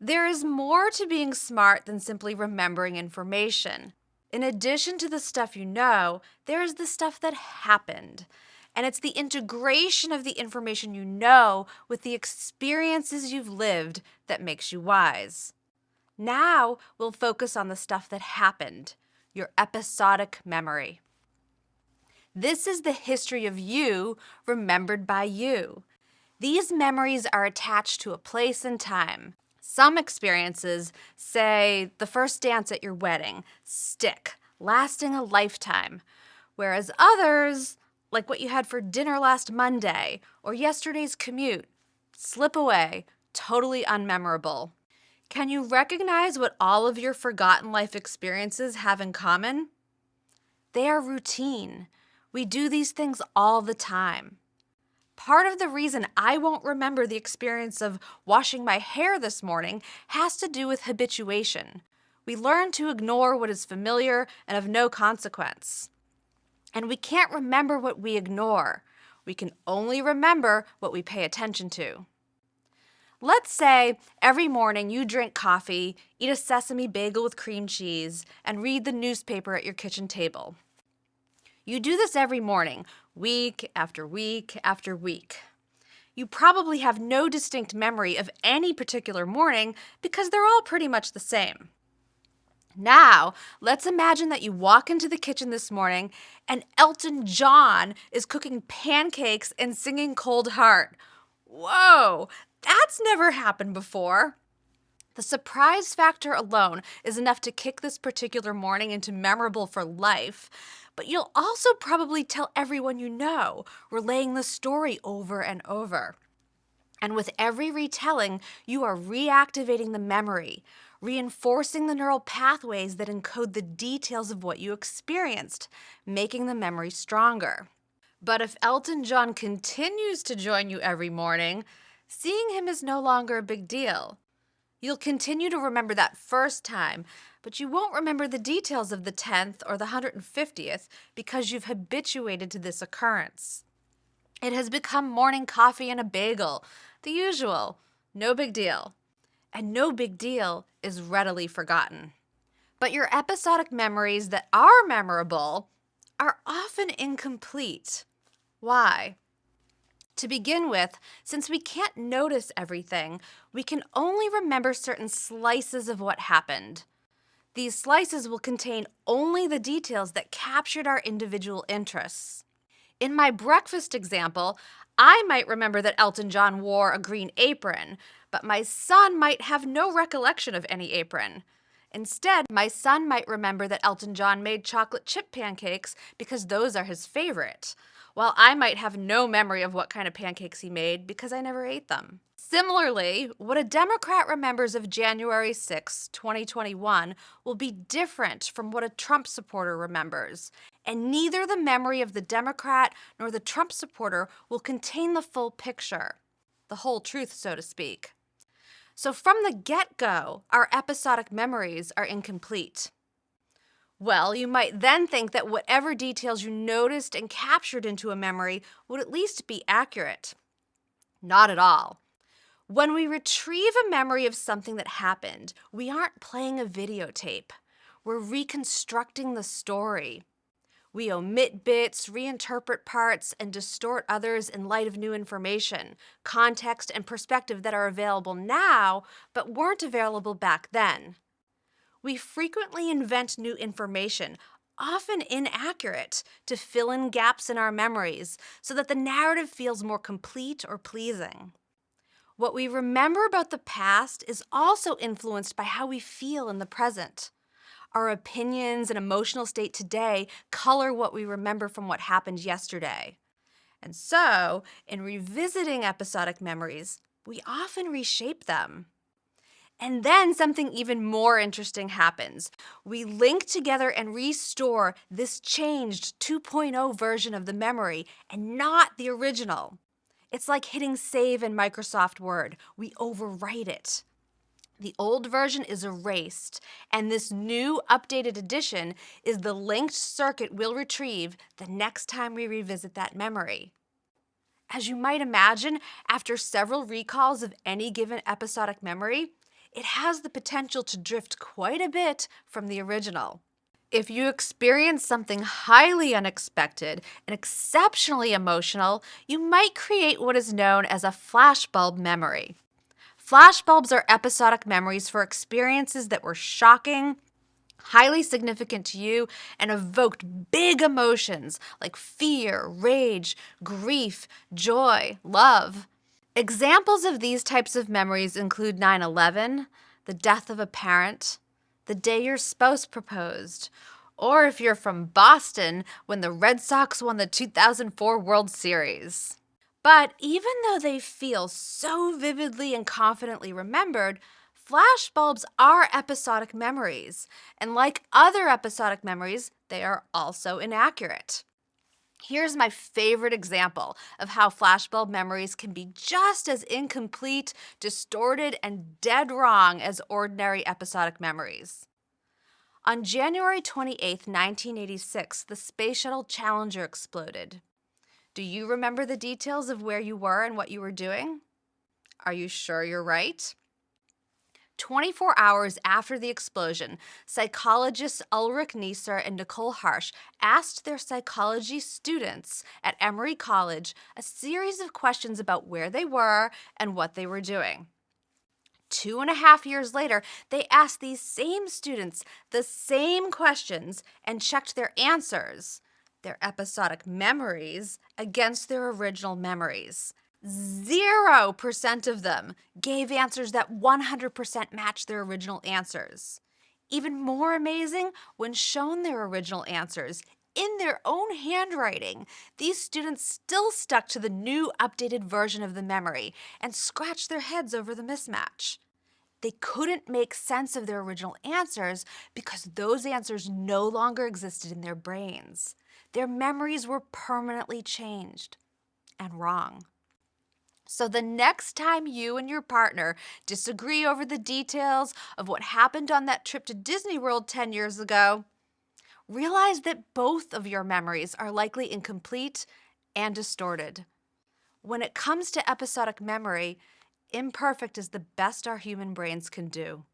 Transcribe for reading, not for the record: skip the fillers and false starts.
There is more to being smart than simply remembering information. In addition to the stuff you know, there is the stuff that happened. And it's the integration of the information you know with the experiences you've lived that makes you wise. Now we'll focus on the stuff that happened, your episodic memory. This is the history of you remembered by you. These memories are attached to a place and time. Some experiences, say the first dance at your wedding, stick, lasting a lifetime, whereas others, like what you had for dinner last Monday or yesterday's commute, slip away, totally unmemorable. Can you recognize what all of your forgotten life experiences have in common? They are routine. We do these things all the time. Part of the reason I won't remember the experience of washing my hair this morning has to do with habituation. We learn to ignore what is familiar and of no consequence. And we can't remember what we ignore. We can only remember what we pay attention to. Let's say every morning you drink coffee, eat a sesame bagel with cream cheese, and read the newspaper at your kitchen table. You do this every morning, week after week after week. You probably have no distinct memory of any particular morning because they're all pretty much the same. Now, let's imagine that you walk into the kitchen this morning and Elton John is cooking pancakes and singing Cold Heart. Whoa, that's never happened before. The surprise factor alone is enough to kick this particular morning into memorable for life. But you'll also probably tell everyone you know, relaying the story over and over. And with every retelling, you are reactivating the memory, reinforcing the neural pathways that encode the details of what you experienced, making the memory stronger. But if Elton John continues to join you every morning, seeing him is no longer a big deal. You'll continue to remember that first time, but you won't remember the details of the 10th or the 150th because you've habituated to this occurrence. It has become morning coffee and a bagel, the usual, no big deal. And no big deal is readily forgotten. But your episodic memories that are memorable are often incomplete. Why? To begin with, since we can't notice everything, we can only remember certain slices of what happened. These slices will contain only the details that captured our individual interests. In my breakfast example, I might remember that Elton John wore a green apron, but my son might have no recollection of any apron. Instead, my son might remember that Elton John made chocolate chip pancakes because those are his favorite, while I might have no memory of what kind of pancakes he made because I never ate them. Similarly, what a Democrat remembers of January 6, 2021 will be different from what a Trump supporter remembers, and neither the memory of the Democrat nor the Trump supporter will contain the full picture, the whole truth, so to speak. So from the get-go, our episodic memories are incomplete. Well, you might then think that whatever details you noticed and captured into a memory would at least be accurate. Not at all. When we retrieve a memory of something that happened, we aren't playing a videotape. We're reconstructing the story. We omit bits, reinterpret parts, and distort others in light of new information, context, and perspective that are available now, but weren't available back then. We frequently invent new information, often inaccurate, to fill in gaps in our memories so that the narrative feels more complete or pleasing. What we remember about the past is also influenced by how we feel in the present. Our opinions and emotional state today color what we remember from what happened yesterday. And so, in revisiting episodic memories, we often reshape them. And then something even more interesting happens. We link together and restore this changed 2.0 version of the memory and not the original. It's like hitting save in Microsoft Word. We overwrite it. The old version is erased, and this new updated edition is the linked circuit we'll retrieve the next time we revisit that memory. As you might imagine, after several recalls of any given episodic memory, it has the potential to drift quite a bit from the original. If you experience something highly unexpected and exceptionally emotional, you might create what is known as a flashbulb memory. Flashbulbs are episodic memories for experiences that were shocking, highly significant to you, and evoked big emotions like fear, rage, grief, joy, love. Examples of these types of memories include 9/11, the death of a parent, the day your spouse proposed, or if you're from Boston, when the Red Sox won the 2004 World Series. But even though they feel so vividly and confidently remembered, flashbulbs are episodic memories, and like other episodic memories, they are also inaccurate. Here's my favorite example of how flashbulb memories can be just as incomplete, distorted, and dead wrong as ordinary episodic memories. On January 28, 1986, the Space Shuttle Challenger exploded. Do you remember the details of where you were and what you were doing? Are you sure you're right? 24 hours after the explosion, psychologists Ulrich Neisser and Nicole Harsh asked their psychology students at Emory College a series of questions about where they were and what they were doing. 2.5 years later, they asked these same students the same questions and checked their answers, their episodic memories, against their original memories. 0% of them gave answers that 100% matched their original answers. Even more amazing, when shown their original answers in their own handwriting, these students still stuck to the new updated version of the memory and scratched their heads over the mismatch. They couldn't make sense of their original answers because those answers no longer existed in their brains. Their memories were permanently changed and wrong. So the next time you and your partner disagree over the details of what happened on that trip to Disney World 10 years ago, realize that both of your memories are likely incomplete and distorted. When it comes to episodic memory, imperfect is the best our human brains can do.